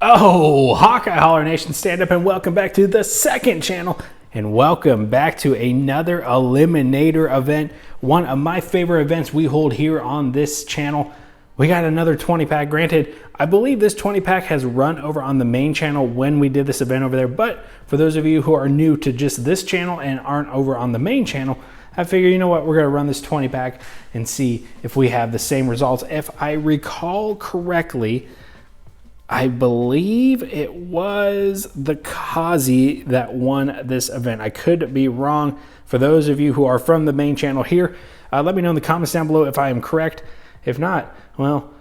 Oh, Hawkeye Holler Nation, stand up and welcome back to the second channel. And welcome back to another Eliminator event. One of my favorite events we hold here on this channel. We got another 20 pack. Granted, I believe this 20 pack has run over on the main channel when we did this event over there. But for those of you who are new to just this channel and aren't over on the main channel, I figure, you know what, we're going to run this 20 pack and see if we have the same results. If I recall correctly, I believe it was the Kazi that won this event. I could be wrong. For those of you who are from the main channel here, let me know in the comments down below if I am correct. If not, well,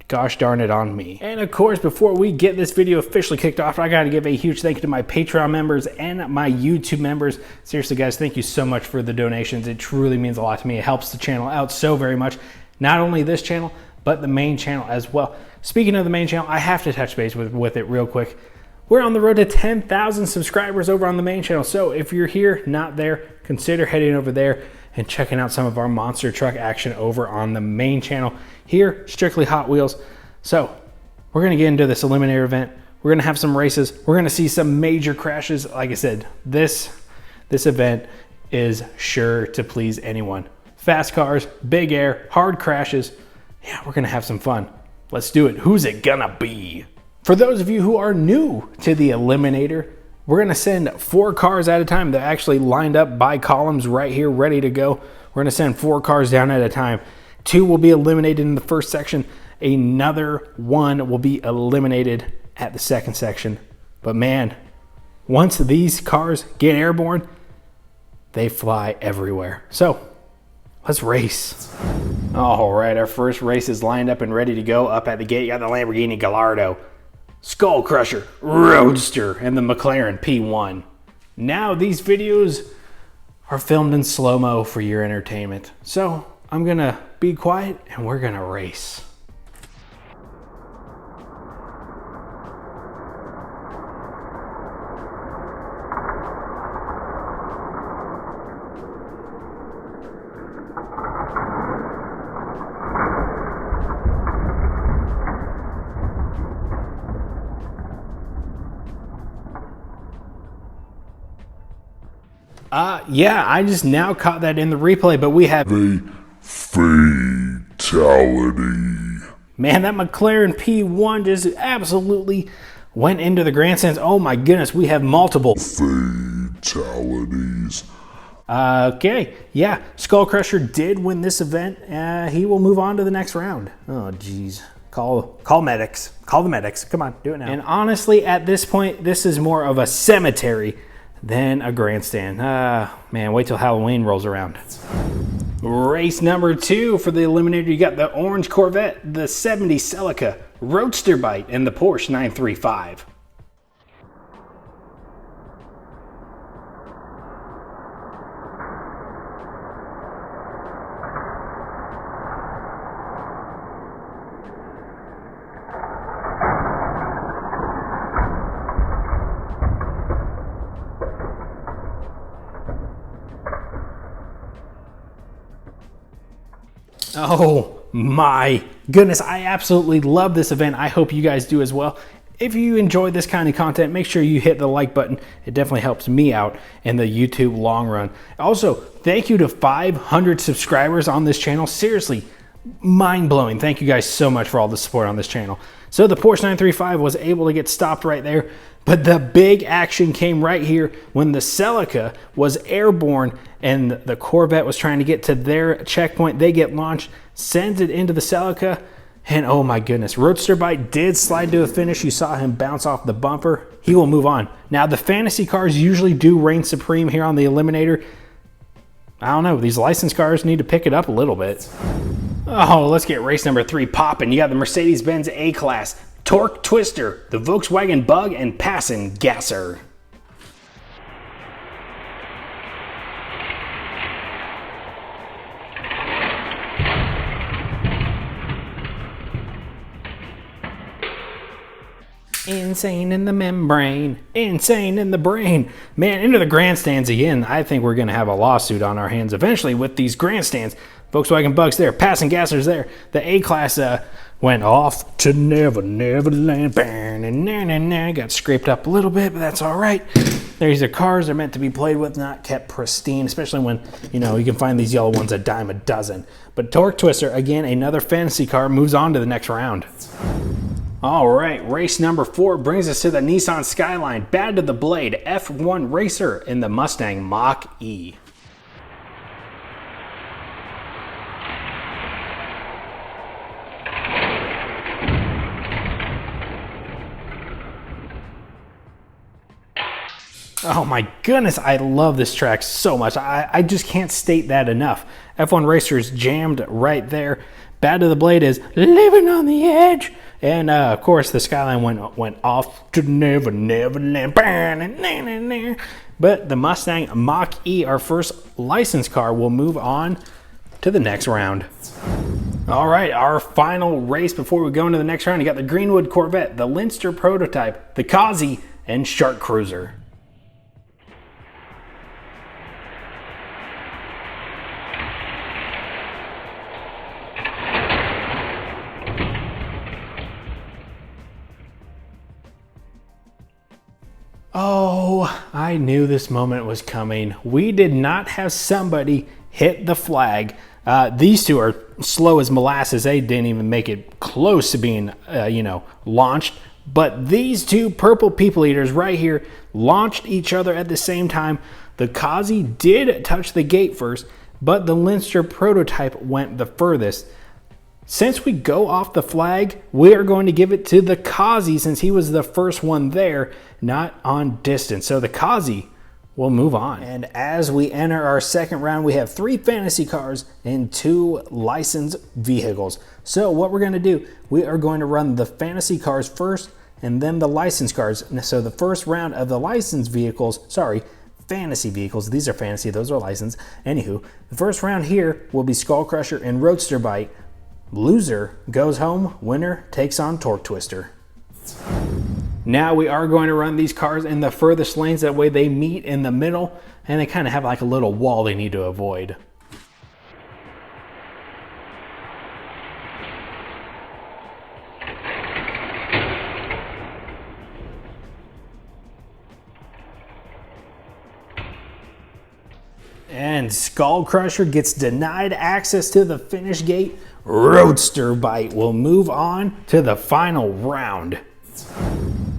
gosh darn it on me. And of course, before we get this video officially kicked off, I got to give a huge thank you to my Patreon members and my YouTube members. Seriously, guys, thank you so much for the donations. It truly means a lot to me. It helps the channel out so very much. Not only this channel, but the main channel as well. Speaking of the main channel, I have to touch base with it real quick. We're on the road to 10,000 subscribers over on the main channel. So if you're here, not there, consider heading over there and checking out some of our monster truck action over on the main channel. Here, strictly Hot Wheels. So we're gonna get into this Eliminator event. We're gonna have some races. We're gonna see some major crashes. Like I said, this event is sure to please anyone. Fast cars, big air, hard crashes. Yeah, we're gonna have some fun. Let's do it. Who's it gonna be? For those of you who are new to the Eliminator, we're gonna send 4 cars at a time. They're actually lined up by columns right here, ready to go. We're gonna send 4 cars down at a time. 2 will be eliminated in the first section. Another 1 will be eliminated at the second section. But man, once these cars get airborne, they fly everywhere. So let's race. All right, our first race is lined up and ready to go. Up at the gate, you got the Lamborghini Gallardo, Skull Crusher, Roadster, and the McLaren P1. Now, these videos are filmed in slow-mo for your entertainment. So I'm gonna be quiet and we're gonna race. Yeah, I just now caught that in the replay, but we have a fatality. Man, that McLaren P1 just absolutely went into the grandstands. Oh my goodness, we have multiple fatalities. Okay, yeah, Skull Crusher did win this event. He will move on to the next round. Oh geez, call medics. Call the medics. Come on, do it now. And honestly, at this point, this is more of a cemetery than a grandstand. Man, wait till Halloween rolls around. Race number 2 for the Eliminator. You got the orange Corvette, the 70 Celica, Roadster Bite, and the Porsche 935. Oh my goodness, I absolutely love this event. I hope you guys do as well. If you enjoy this kind of content, make sure you hit the like button. It definitely helps me out in the YouTube long run. Also, thank you to 500 subscribers on this channel. Seriously, mind-blowing. Thank you guys so much for all the support on this channel. So the Porsche 935 was able to get stopped right there, but the big action came right here when the Celica was airborne and the Corvette was trying to get to their checkpoint. They get launched, sends it into the Celica, and oh my goodness, Roadster Bite did slide to a finish. You saw him bounce off the bumper. He will move on. Now, the fantasy cars usually do reign supreme here on the Eliminator. I don't know, these licensed cars need to pick it up a little bit. Oh, let's get race number 3 popping. You got the Mercedes-Benz A-Class, Torque Twister, the Volkswagen Bug, and Passin Gasser. Insane in the membrane, insane in the brain. Man, into the grandstands again. I think we're going to have a lawsuit on our hands eventually with these grandstands. Volkswagen Bugs there, passing gassers there. The A-Class went off to Never Neverland. Got scraped up a little bit, but that's all right. These are cars they're meant to be played with, not kept pristine, especially when, you can find these yellow ones a dime a dozen. But Torque Twister, again, another fantasy car, moves on to the next round. All right, race number 4 brings us to the Nissan Skyline. Bad to the Blade, F1 Racer in the Mustang Mach-E. Oh my goodness, I love this track so much. I just can't state that enough. F1 Racer's jammed right there. Bad to the Blade is living on the edge. And of course, the Skyline went off to Never Neverland. But the Mustang Mach-E, our first licensed car, will move on to the next round. All right, our final race before we go into the next round. You got the Greenwood Corvette, the Leinster Prototype, the Kazi, and Shark Cruiser. Oh, I knew this moment was coming. We did not have somebody hit the flag. These two are slow as molasses. They didn't even make it close to being, launched. But these two purple people eaters right here launched each other at the same time. The Kazi did touch the gate first, but the Leinster Prototype went the furthest. Since we go off the flag, we are going to give it to the Kazi since he was the first one there, not on distance. So the Kazi will move on. And as we enter our second round, we have 3 fantasy cars and 2 licensed vehicles. So what we're going to do, we are going to run the fantasy cars first and then the licensed cars. So the first round of the licensed vehicles, fantasy vehicles. These are fantasy, those are licensed. Anywho, the first round here will be Skull Crusher and Roadster Bite. Loser goes home, winner takes on Torque Twister. Now we are going to run these cars in the furthest lanes, that way they meet in the middle and they kind of have like a little wall they need to avoid. And Skull Crusher gets denied access to the finish gate. Roadster Bite will move on to the final round.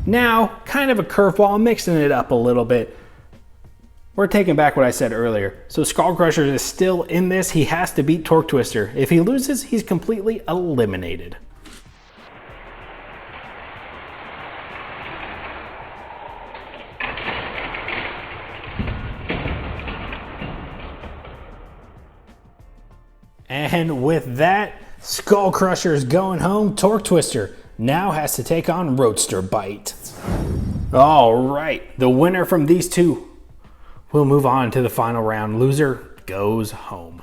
Now, kind of a curveball, mixing it up a little bit. We're taking back what I said earlier. So Skull Crusher is still in this. He has to beat Torque Twister. If he loses, he's completely eliminated. And with that, Skull Crusher is going home. Torque Twister now has to take on Roadster Bite. All right, the winner from these two will move on to the final round. Loser goes home.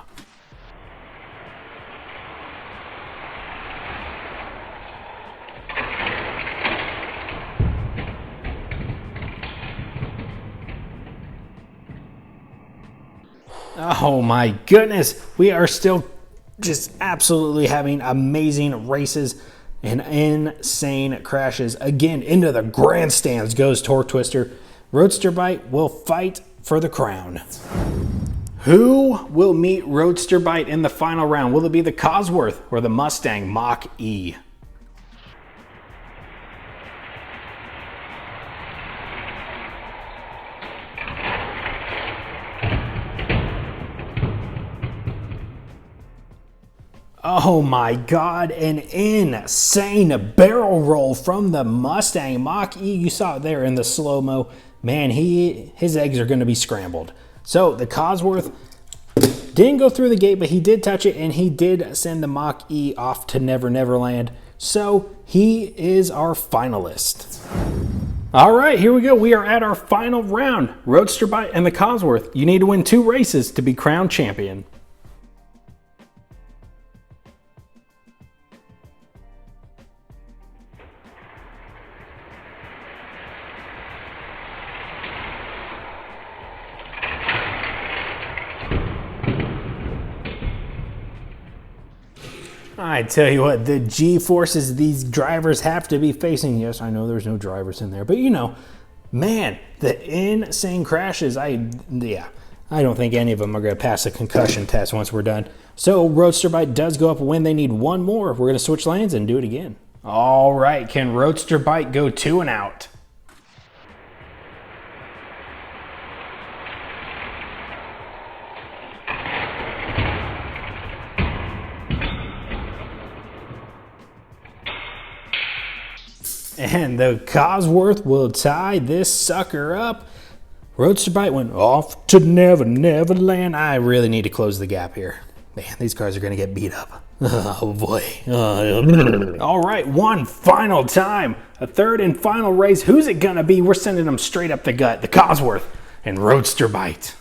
Oh my goodness, we are still just absolutely having amazing races and insane crashes. Again, into the grandstands goes Torque Twister. Roadster Bite will fight for the crown. Who will meet Roadster Bite in the final round? Will it be the Cosworth or the Mustang Mach-E? Oh my God, an insane barrel roll from the Mustang Mach-E. You saw it there in the slow-mo. Man, his eggs are going to be scrambled. So the Cosworth didn't go through the gate, but he did touch it, and he did send the Mach-E off to Never Neverland. So he is our finalist. All right, here we go. We are at our final round. Roadster Bite and the Cosworth. You need to win 2 races to be crowned champion. I tell you what, the G-forces these drivers have to be facing. Yes, I know there's no drivers in there, but you know, man, the insane crashes. I don't think any of them are going to pass the concussion test once we're done. So Roadster Bite does go up a win. They need one more. We're going to switch lanes and do it again. All right, can Roadster Bite go 2 and out? And the Cosworth will tie this sucker up. Roadster Bite went off to Never Land. I really need to close the gap here. Man, these cars are going to get beat up. Oh, boy. All right, one final time. A third and final race. Who's it going to be? We're sending them straight up the gut. The Cosworth and Roadster Bite.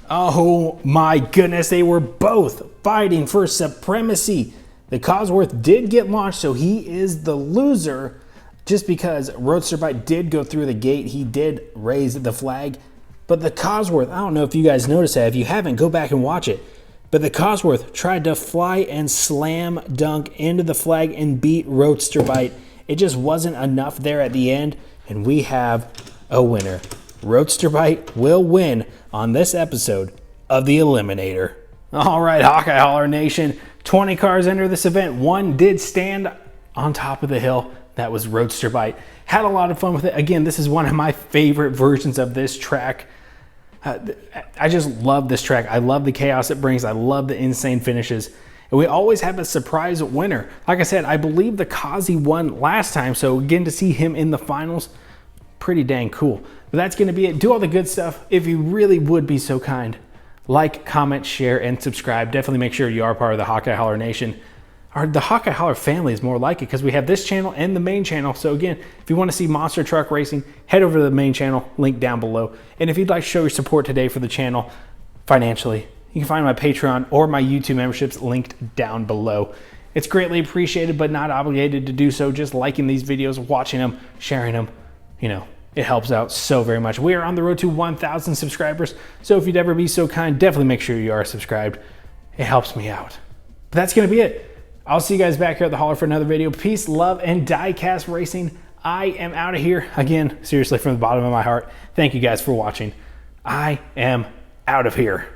Oh my goodness, they were both fighting for supremacy. The Cosworth did get launched, so he is the loser just because Roadster Bite did go through the gate. He did raise the flag. But the Cosworth, I don't know if you guys noticed that. If you haven't, go back and watch it. But the Cosworth tried to fly and slam dunk into the flag and beat Roadster Bite. It just wasn't enough there at the end, and we have a winner. Roadster Bite will win on this episode of the Eliminator. All right, Hawkeye Holler Nation, 20 cars enter this event. One did stand on top of the hill. That was Roadster Bite. Had a lot of fun with it. Again, this is one of my favorite versions of this track. I just love this track. I love the chaos it brings. I love the insane finishes. And we always have a surprise winner. Like I said, I believe the Kazi won last time, so again, to see him in the finals, pretty dang cool. But that's going to be it. Do all the good stuff. If you really would be so kind, like, comment, share, and subscribe. Definitely make sure you are part of the Hawkeye Holler Nation. Or the Hawkeye Holler family is more like it because we have this channel and the main channel. So again, if you want to see monster truck racing, head over to the main channel, link down below. And if you'd like to show your support today for the channel financially, you can find my Patreon or my YouTube memberships linked down below. It's greatly appreciated, but not obligated to do so. Just liking these videos, watching them, sharing them, you know, it helps out so very much. We are on the road to 1,000 subscribers, so if you'd ever be so kind, definitely make sure you are subscribed. It helps me out. But that's going to be it. I'll see you guys back here at the Holler for another video. Peace, love, and Diecast Racing. I am out of here. Again, seriously, from the bottom of my heart, thank you guys for watching. I am out of here.